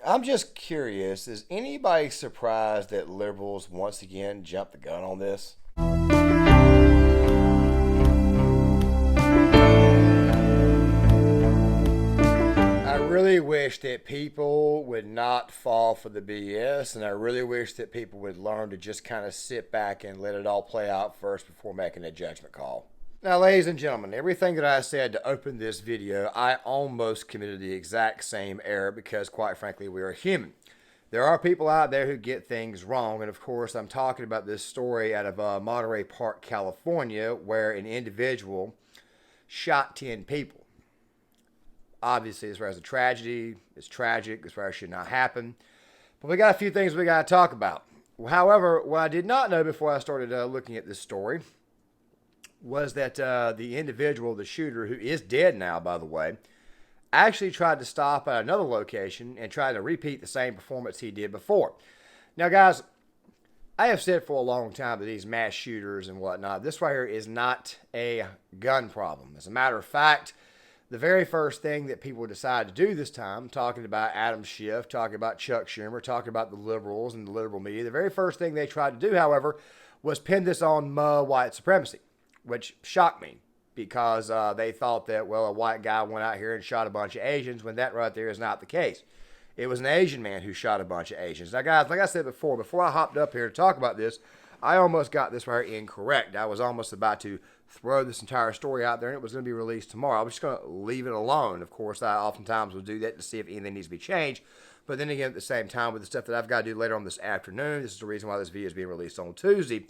I'm just curious, is anybody surprised that liberals once again jumped the gun on this? I really wish that people would not fall for the BS, and I really wish that people would learn to just kind of sit back and let it all play out first before making a judgment call. Now, ladies and gentlemen, everything that I said to open this video, I almost committed the exact same error because, quite frankly, we are human. There are people out there who get things wrong, and of course, I'm talking about this story out of Monterey Park, California, where an individual shot 10 people. Obviously, as far as a tragedy, it's tragic, as far as should not happen. But we got a few things we got to talk about. However, what I did not know before I started looking at this story was that the individual, the shooter, who is dead now, by the way, actually tried to stop at another location and tried to repeat the same performance he did before. Now, guys, I have said for a long time that these mass shooters and whatnot, this right here is not a gun problem. As a matter of fact, the very first thing that people decided to do this time, talking about Adam Schiff, talking about Chuck Schumer, talking about the liberals and the liberal media, the very first thing they tried to do, however, was pin this on white supremacy, which shocked me because they thought that, well, a white guy went out here and shot a bunch of Asians when that right there is not the case. It was an Asian man who shot a bunch of Asians. Now, guys, like I said before I hopped up here to talk about this, I almost got this right incorrect. I was almost about to throw this entire story out there and it was going to be released tomorrow. I was just going to leave it alone. Of course, I oftentimes will do that to see if anything needs to be changed. But then again, at the same time, with the stuff that I've got to do later on this afternoon, this is the reason why this video is being released on Tuesday.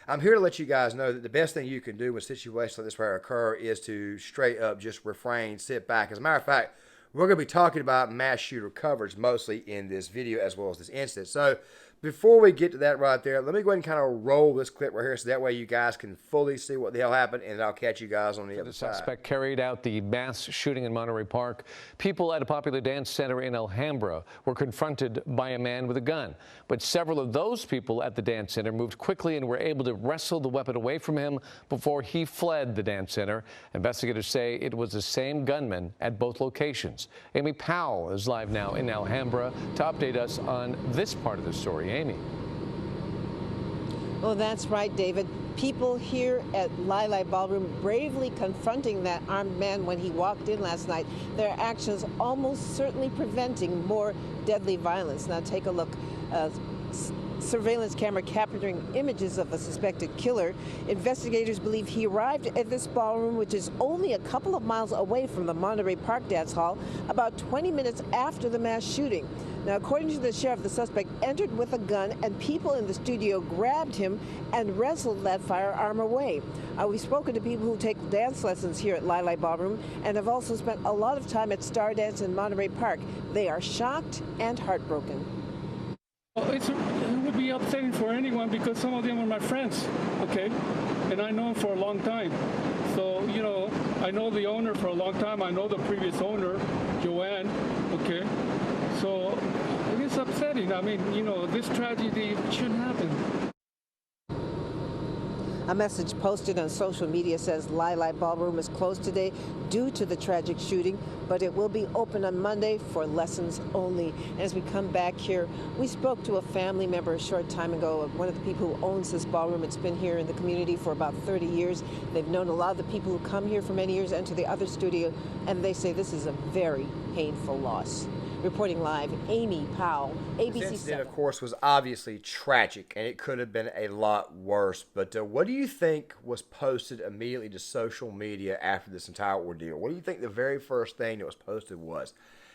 I'm here to let you guys know that the best thing you can do when situations like this where occur is to straight up just refrain, sit back. As a matter of fact, we're going to be talking about mass shooter coverage mostly in this video as well as this incident. So before we get to that right there, let me go ahead and kind of roll this clip right here so that way you guys can fully see what the hell happened, and I'll catch you guys on the other side. The suspect carried out the mass shooting in Monterey Park. People at a popular dance center in Alhambra were confronted by a man with a gun. But several of those people at the dance center moved quickly and were able to wrestle the weapon away from him before he fled the dance center. Investigators say it was the same gunman at both locations. Amy Powell is live now in Alhambra to update us on this part of the story. Amy. Well, that's right, David. People here at Lili Ballroom bravely confronting that armed man when he walked in last night. Their actions almost certainly preventing more deadly violence. Now take a look. Surveillance camera capturing images of a suspected killer. Investigators believe he arrived at this ballroom, which is only a couple of miles away from the Monterey Park dance hall, about 20 minutes after the mass shooting. Now, according to the sheriff, the suspect entered with a gun and people in the studio grabbed him and wrestled that firearm away. We've spoken to people who take dance lessons here at Lili Ballroom and have also spent a lot of time at Star Dance in Monterey Park. They are shocked and heartbroken. Well, it would be upsetting for anyone because some of them are my friends, okay? And I know them for a long time. So, you know, I know the owner for a long time. I know the previous owner, Joanne, okay? So it's upsetting. I mean, you know, this tragedy shouldn't happen. A message posted on social media says Lili Ballroom is closed today due to the tragic shooting, but it will be open on Monday for lessons only. And as we come back here, we spoke to a family member a short time ago, one of the people who owns this ballroom. It's been here in the community for about 30 years. They've known a lot of the people who come here for many years and to the other studio, and they say this is a very painful loss. Reporting live, Amy Powell, ABC 7. This incident, of course, was obviously tragic, and it could have been a lot worse. But what do you think was posted immediately to social media after this entire ordeal? What do you think the very first thing that was posted was?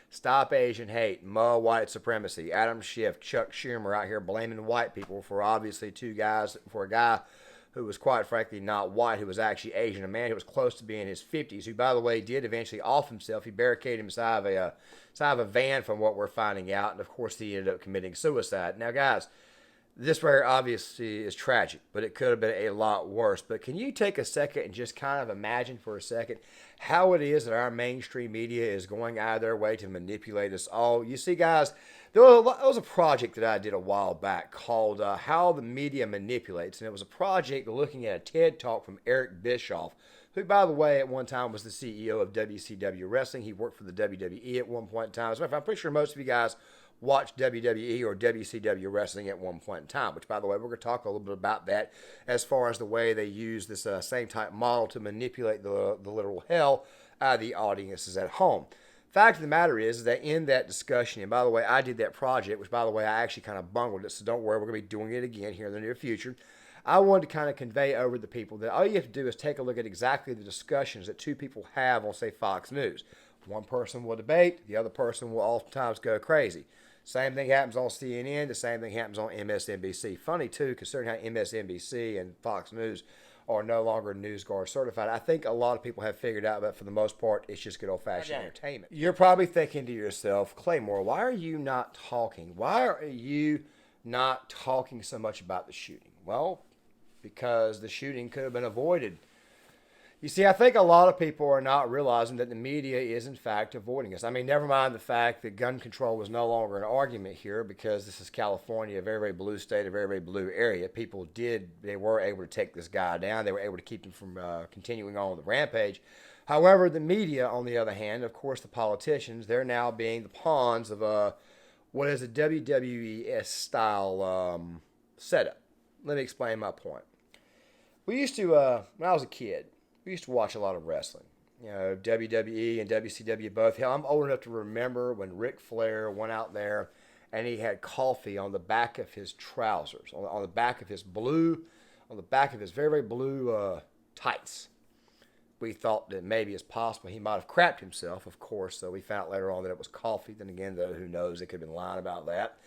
Stop Asian hate, white supremacy, Adam Schiff, Chuck Schumer out here blaming white people for obviously for a guy who was quite frankly not white, who was actually Asian, a man who was close to being in his 50s, who, by the way, did eventually off himself. He barricaded himself inside of a van from what we're finding out, and of course he ended up committing suicide. Now, guys, this right here obviously is tragic, but it could have been a lot worse. But can you take a second and just kind of imagine for a second how it is that our mainstream media is going out of their way to manipulate us all? You see, guys, there was a project that I did a while back called How the Media Manipulates, and it was a project looking at a TED Talk from Eric Bischoff, who, by the way, at one time was the CEO of WCW Wrestling. He worked for the WWE at one point in time. As a matter of fact, I'm pretty sure most of you guys watched WWE or WCW wrestling at one point in time, which, by the way, we're going to talk a little bit about that as far as the way they use this same type model to manipulate the literal hell out of the audiences at home. Fact of the matter is that in that discussion, and by the way, I did that project, which, by the way, I actually kind of bungled it, so don't worry, we're going to be doing it again here in the near future. I wanted to kind of convey over to the people that all you have to do is take a look at exactly the discussions that two people have on, say, Fox News. One person will debate, the other person will oftentimes go crazy. Same thing happens on CNN, the same thing happens on MSNBC. Funny, too, considering how MSNBC and Fox News are no longer NewsGuard certified. I think a lot of people have figured out that for the most part, it's just good old-fashioned entertainment. You're probably thinking to yourself, Claymore, why are you not talking? Why are you not talking so much about the shooting? Well, because the shooting could have been avoided. You see, I think a lot of people are not realizing that the media is, in fact, avoiding us. I mean, never mind the fact that gun control was no longer an argument here because this is California, a very, very blue state, a very, very blue area. They were able to take this guy down. They were able to keep him from continuing on with the rampage. However, the media, on the other hand, of course, the politicians, they're now being the pawns of what is a WWE-style setup. Let me explain my point. We used to, when I was a kid, we used to watch a lot of wrestling. You know, WWE and WCW both. Hell, I'm old enough to remember when Ric Flair went out there and he had coffee on the back of his trousers, on the back of his very, very blue tights. We thought that maybe it's possible he might have crapped himself, of course, so we found out later on that it was coffee. Then again, though, who knows? They could have been lying about that.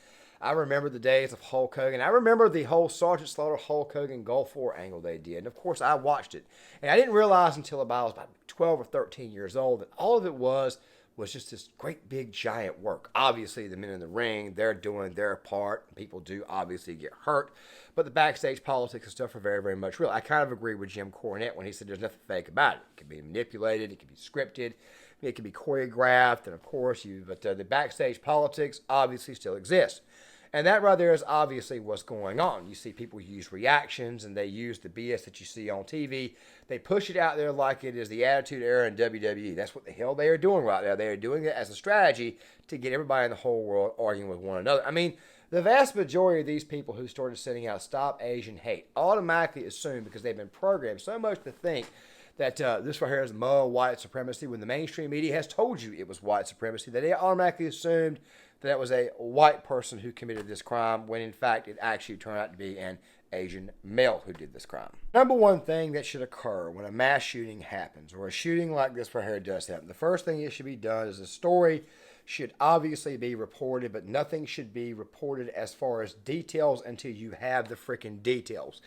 I remember the days of Hulk Hogan. I remember the whole Sergeant Slaughter Hulk Hogan Gulf War angle they did. And, of course, I watched it. And I didn't realize until I was about 12 or 13 years old that all of it was just this great big giant work. Obviously, the men in the ring, they're doing their part. People do obviously get hurt. But the backstage politics and stuff are very, very much real. I kind of agree with Jim Cornette when he said there's nothing fake about it. It can be manipulated. It can be scripted. It can be choreographed. And, of course, but the backstage politics obviously still exists. And that right there is obviously what's going on. You see people use reactions and they use the BS that you see on TV. They push it out there like it is the Attitude Era in WWE. That's what the hell they are doing right now. They are doing it as a strategy to get everybody in the whole world arguing with one another. I mean, the vast majority of these people who started sending out Stop Asian Hate automatically assume, because they've been programmed so much to think that this right here is white supremacy, when the mainstream media has told you it was white supremacy, that they automatically assumed that was a white person who committed this crime, when in fact it actually turned out to be an Asian male who did this crime. Number one thing that should occur when a mass shooting happens, or a shooting like this right here does happen, the first thing that should be done is the story should obviously be reported, but nothing should be reported as far as details until you have the freaking details.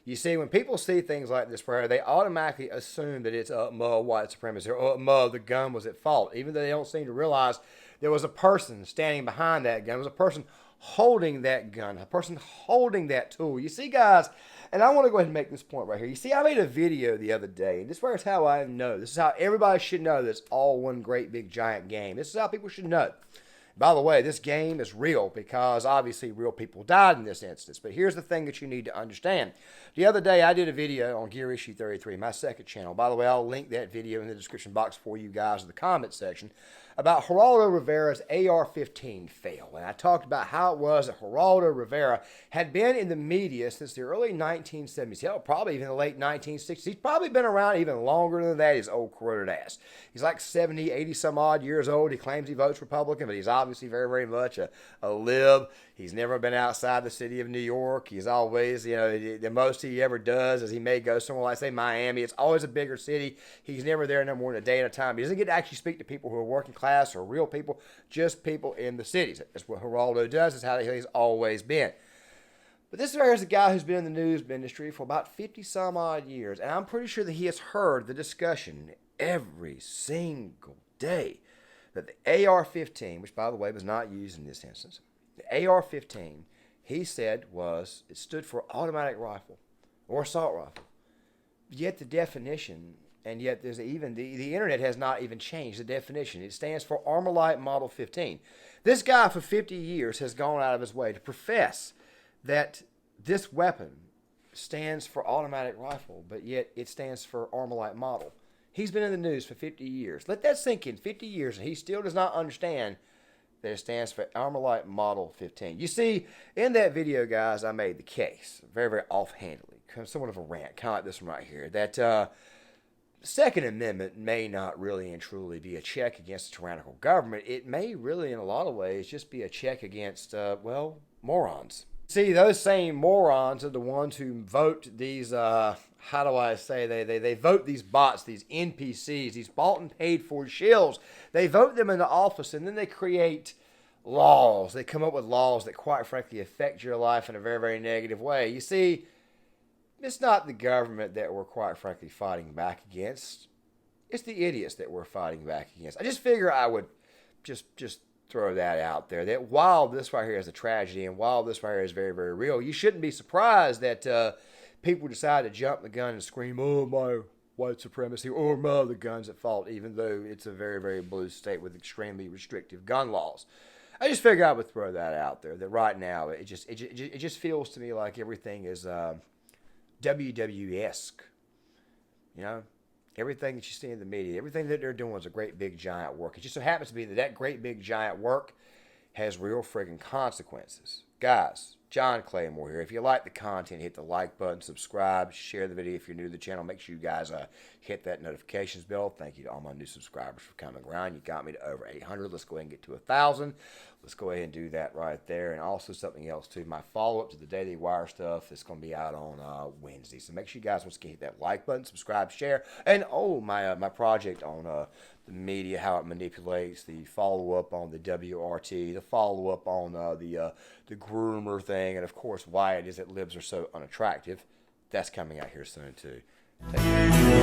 You see, when people see things like this, they automatically assume that it's white supremacy, or the gun was at fault, even though they don't seem to realize there was a person standing behind that gun. There was a person holding that gun, a person holding that tool. You see, guys, and I want to go ahead and make this point right here. You see, I made a video the other day, and this is how I know. This is how everybody should know that it's all one great big giant game. This is how people should know. By the way, this game is real because obviously real people died in this instance. But here's the thing that you need to understand. The other day, I did a video on Gear Issue 33, my second channel. By the way, I'll link that video in the description box for you guys in the comment section, about Geraldo Rivera's AR-15 fail. And I talked about how it was that Geraldo Rivera had been in the media since the early 1970s. Hell, probably even the late 1960s. He's probably been around even longer than that, his old corroded ass. He's like 70, 80 some odd years old. He claims he votes Republican, but he's obviously very, very much a lib. He's never been outside the city of New York. He's always, the most he ever does is he may go somewhere like, say, Miami. It's always a bigger city. He's never there no more than a day at a time. He doesn't get to actually speak to people who are working class or real people, just people in the cities. That's what Geraldo does. It's how he's always been. But this right here is a guy who's been in the news industry for about 50 some odd years, and I'm pretty sure that he has heard the discussion every single day that the AR-15, which by the way was not used in this instance, the AR-15, he said it stood for automatic rifle or assault rifle. Yet the definition, and yet there's even, the internet has not even changed the definition. It stands for Armalite Model 15. This guy for 50 years has gone out of his way to profess that this weapon stands for automatic rifle, but yet it stands for Armalite Model. He's been in the news for 50 years. Let that sink in, 50 years, and he still does not understand that it stands for Armalite Model 15. You see, in that video, guys, I made the case, very, very offhandedly, somewhat of a rant, kind of like this one right here, that the Second Amendment may not really and truly be a check against a tyrannical government. It may really, in a lot of ways, just be a check against, well, morons. See, those same morons are the ones who vote these, how do I say, they vote these bots, these NPCs, these bought and paid for shills. They vote them into office, and then they create laws. They come up with laws that, quite frankly, affect your life in a very, very negative way. You see, it's not the government that we're, quite frankly, fighting back against. It's the idiots that we're fighting back against. I just figure I would just throw that out there, that while this right here is a tragedy and while this right here is very, very real, you shouldn't be surprised that people decide to jump the gun and scream, oh, my white supremacy, or my, the gun's at fault, even though it's a very, very blue state with extremely restrictive gun laws. I just figure I would throw that out there, that right now it just feels to me like everything is WWE-esque. You know? Everything that you see in the media, everything that they're doing is a great big giant work. It just so happens to be that great big giant work has real friggin' consequences. Guys, John Claymore here. If you like the content, hit the like button, subscribe, share the video if you're new to the channel. Make sure you guys hit that notifications bell. Thank you to all my new subscribers for coming around. You got me to over 800. Let's go ahead and get to 1,000. Let's go ahead and do that right there. And also something else too, my follow-up to the Daily Wire stuff is going to be out on Wednesday. So make sure you guys once again hit that like button, subscribe, share. And my project on the media, how it manipulates, the follow-up on the WRT, the follow-up on the groomer thing, and of course why it is that libs are so unattractive. That's coming out here soon too. Take care.